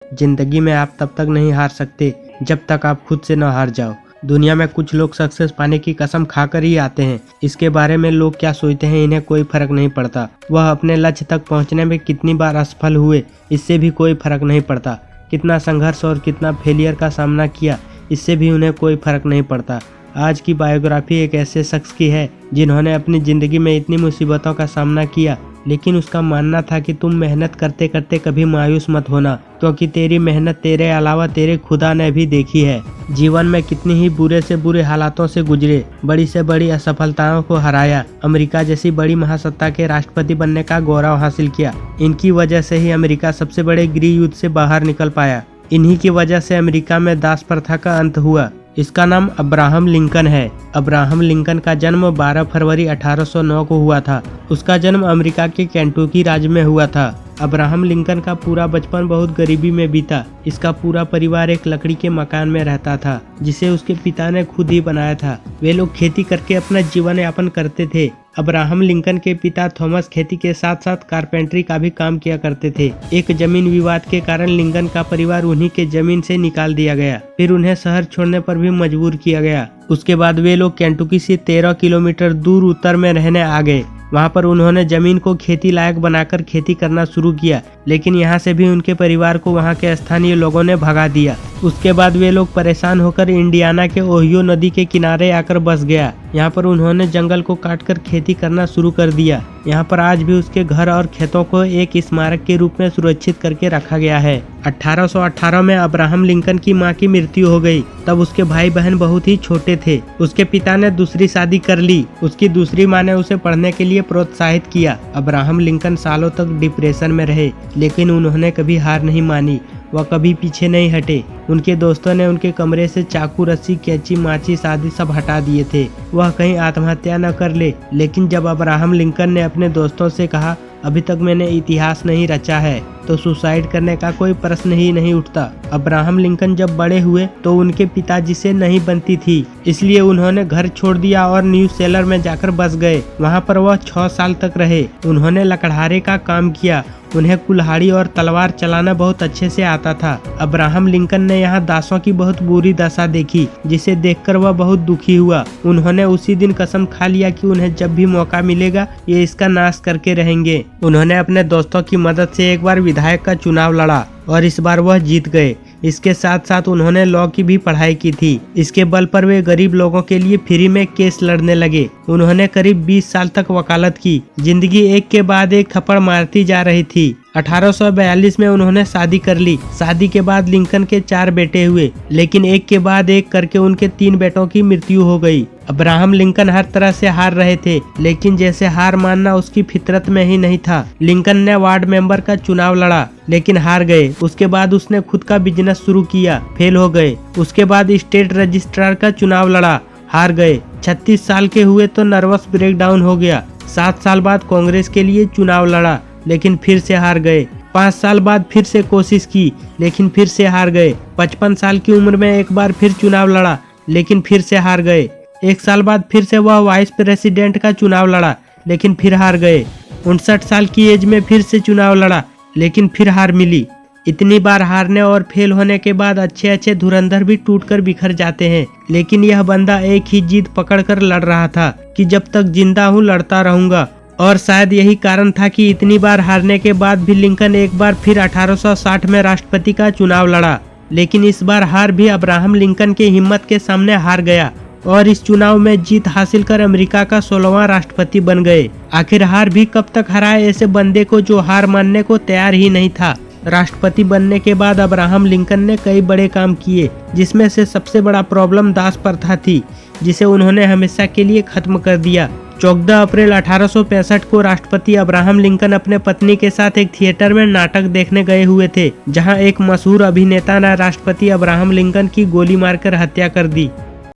जिंदगी में आप तब तक नहीं हार सकते जब तक आप खुद से न हार जाओ। दुनिया में कुछ लोग सक्सेस पाने की कसम खाकर ही आते हैं। इसके बारे में लोग क्या सोचते हैं इन्हें कोई फर्क नहीं पड़ता। वह अपने लक्ष्य तक पहुंचने में कितनी बार असफल हुए इससे भी कोई फर्क नहीं पड़ता। कितना संघर्ष और कितना फेलियर का सामना किया इससे भी उन्हें कोई फर्क नहीं पड़ता। आज की बायोग्राफी एक ऐसे शख्स की है जिन्होंने अपनी ज़िंदगी में इतनी मुसीबतों का सामना किया, लेकिन उसका मानना था कि तुम मेहनत करते करते कभी मायूस मत होना, क्योंकि तेरी मेहनत तेरे अलावा तेरे खुदा ने भी देखी है। जीवन में कितनी ही बुरे से बुरे हालातों से गुजरे, बड़ी से बड़ी असफलताओं को हराया, अमेरिका जैसी बड़ी महासत्ता के राष्ट्रपति बनने का गौरव हासिल किया। इनकी वजह से ही अमेरिका सबसे बड़े गृह युद्ध से बाहर निकल पाया। इन्हीं की वजह से अमेरिका में दास प्रथा का अंत हुआ। इसका नाम अब्राहम लिंकन है। अब्राहम लिंकन का जन्म 12 फरवरी 1809 को हुआ था। उसका जन्म अमेरिका के केंटुकी राज्य में हुआ था। अब्राहम लिंकन का पूरा बचपन बहुत गरीबी में बीता। इसका पूरा परिवार एक लकड़ी के मकान में रहता था जिसे उसके पिता ने खुद ही बनाया था। वे लोग खेती करके अपना जीवन यापन करते थे। अब्राहम लिंकन के पिता थॉमस खेती के साथ साथ कारपेंटरी का भी काम किया करते थे। एक जमीन विवाद के कारण लिंकन का परिवार उन्हीं के जमीन से निकाल दिया गया। फिर उन्हें शहर छोड़ने पर भी मजबूर किया गया। उसके बाद वे लोग केंटुकी से 13 किलोमीटर दूर उत्तर में रहने आ गए। वहाँ पर उन्होंने जमीन को खेती लायक बनाकर खेती करना शुरू किया, लेकिन यहाँ से भी उनके परिवार को वहाँ के स्थानीय लोगों ने भगा दिया। उसके बाद वे लोग परेशान होकर इंडियाना के ओहियो नदी के किनारे आकर बस गया। यहाँ पर उन्होंने जंगल को काटकर खेती करना शुरू कर दिया। यहाँ पर आज भी उसके घर और खेतों को एक स्मारक के रूप में सुरक्षित करके रखा गया है। 1818 में अब्राहम लिंकन की मां की मृत्यु हो गई। तब उसके भाई बहन बहुत ही छोटे थे। उसके पिता ने दूसरी शादी कर ली। उसकी दूसरी मां ने उसे पढ़ने के लिए प्रोत्साहित किया। अब्राहम लिंकन सालों तक डिप्रेशन में रहे, लेकिन उन्होंने कभी हार नहीं मानी। वह कभी पीछे नहीं हटे। उनके दोस्तों ने उनके कमरे से चाकू, रस्सी, कैंची, माचिस आदि सब हटा दिए थे। वह कहीं आत्महत्या न कर ले, लेकिन जब अब्राहम लिंकन ने अपने दोस्तों से कहा अभी तक मैंने इतिहास नहीं रचा है, तो सुसाइड करने का कोई प्रश्न ही नहीं उठता। अब्राहम लिंकन जब बड़े हुए तो उनके पिताजी से नहीं बनती थी, इसलिए उन्होंने घर छोड़ दिया और न्यू सेलर में जाकर बस गए। वहाँ पर वह 6 साल तक रहे। उन्होंने लकड़हारे का काम किया। उन्हें कुल्हाड़ी और तलवार चलाना बहुत अच्छे से आता था। अब्राहम लिंकन ने यहाँ दासों की बहुत बुरी दशा देखी, जिसे देखकर वह बहुत दुखी हुआ। उन्होंने उसी दिन कसम खा लिया कि उन्हें जब भी मौका मिलेगा ये इसका नाश करके रहेंगे। उन्होंने अपने दोस्तों की मदद से एक बार विधायक का चुनाव लड़ा और इस बार वह जीत गए। इसके साथ साथ उन्होंने लॉ की भी पढ़ाई की थी। इसके बल पर वे गरीब लोगों के लिए फ्री में केस लड़ने लगे। उन्होंने करीब 20 साल तक वकालत की। जिंदगी एक के बाद एक थप्पड़ मारती जा रही थी। 1842 में उन्होंने शादी कर ली। शादी के बाद लिंकन के 4 बेटे हुए, लेकिन एक के बाद एक करके उनके 3 बेटों की मृत्यु हो गई। अब्राहम लिंकन हर तरह से हार रहे थे, लेकिन जैसे हार मानना उसकी फितरत में ही नहीं था। लिंकन ने वार्ड मेंबर का चुनाव लड़ा, लेकिन हार गए। उसके बाद उसने खुद का बिजनेस शुरू किया, फेल हो गए। उसके बाद स्टेट रजिस्ट्रार का चुनाव लड़ा, हार गए। 36 साल के हुए तो नर्वस ब्रेकडाउन हो गया। 7 साल बाद कांग्रेस के लिए चुनाव लड़ा, लेकिन फिर से हार गए। 5 साल बाद फिर से कोशिश की, लेकिन फिर से हार गए। 55 साल की उम्र में एक बार फिर चुनाव लड़ा, लेकिन फिर से हार गए। 1 साल बाद फिर से वह वाइस प्रेसिडेंट का चुनाव लड़ा, लेकिन फिर हार गए। 59 साल की एज में फिर से चुनाव लड़ा, लेकिन फिर हार मिली। इतनी बार हारने और फेल होने के बाद अच्छे अच्छे धुरंधर भी टूटकर बिखर जाते हैं, लेकिन यह बंदा एक ही जिद पकड़कर लड़ रहा था कि जब तक जिंदा हूँ लड़ता रहूंगा। और शायद यही कारण था कि इतनी बार हारने के बाद भी लिंकन एक बार फिर 1860 में राष्ट्रपति का चुनाव लड़ा, लेकिन इस बार हार भी अब्राहम लिंकन के हिम्मत के सामने हार गया और इस चुनाव में जीत हासिल कर अमेरिका का 16वां राष्ट्रपति बन गए। आखिर हार भी कब तक हराए ऐसे बंदे को जो हार मानने को तैयार ही नहीं था। राष्ट्रपति बनने के बाद अब्राहम लिंकन ने कई बड़े काम किए, जिसमें से सबसे बड़ा प्रॉब्लम दास प्रथा थी, जिसे उन्होंने हमेशा के लिए खत्म कर दिया। 14 अप्रैल 1865 को राष्ट्रपति अब्राहम लिंकन अपने पत्नी के साथ एक थिएटर में नाटक देखने गए हुए थे, जहां एक मशहूर अभिनेता ने राष्ट्रपति अब्राहम लिंकन की गोली मारकर हत्या कर दी।